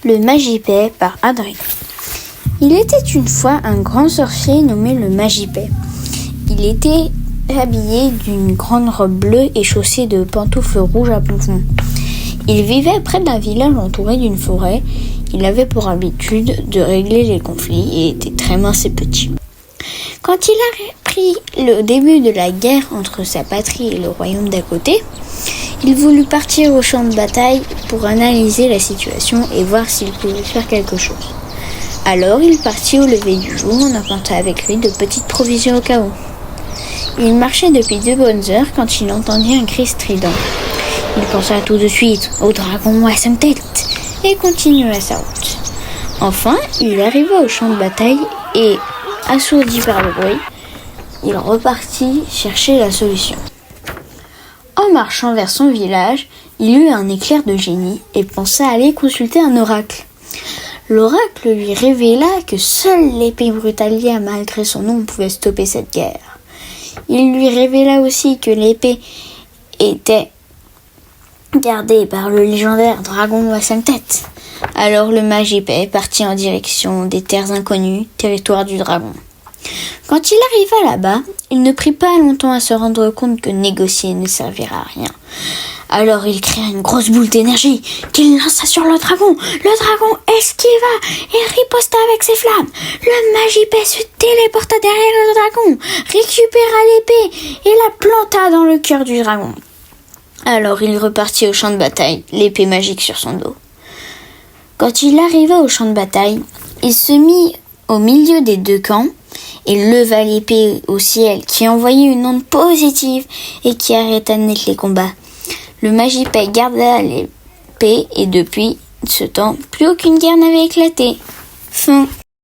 Le Magipet par Adrien. Il était une fois un grand sorcier nommé le Magipet. Il était habillé d'une grande robe bleue et chaussé de pantoufles rouges à pompons. Il vivait près d'un village entouré d'une forêt. Il avait pour habitude de régler les conflits et était très mince et petit. Quand il a appris le début de la guerre entre sa patrie et le royaume d'à côté, il voulut partir au champ de bataille pour analyser la situation et voir s'il pouvait faire quelque chose. Alors il partit au lever du jour en apportant avec lui de petites provisions au cas où. Il marchait depuis 2 bonnes heures quand il entendit un cri strident. Il pensa tout de suite au dragon à 5 têtes et continua sa route. Enfin, il arriva au champ de bataille et, assourdi par le bruit, il repartit chercher la solution. En marchant vers son village, il eut un éclair de génie et pensa aller consulter un oracle. L'oracle lui révéla que seule l'épée brutalière, malgré son nom, pouvait stopper cette guerre. Il lui révéla aussi que l'épée était gardée par le légendaire dragon à 5 têtes. Alors le Magipet partit en direction des terres inconnues, territoire du dragon. Quand il arriva là-bas, il ne prit pas longtemps à se rendre compte que négocier ne servira à rien. Alors il créa une grosse boule d'énergie qu'il lança sur le dragon. Le dragon esquiva et riposta avec ses flammes. Le Magipet se téléporta derrière le dragon, récupéra l'épée et la planta dans le cœur du dragon. Alors il repartit au champ de bataille, l'épée magique sur son dos. Quand il arriva au champ de bataille, il se mit au milieu des 2 camps et leva l'épée au ciel qui envoyait une onde positive et qui arrêta net les combats. Le Magipet garda l'épée et depuis ce temps, plus aucune guerre n'avait éclaté. Fin.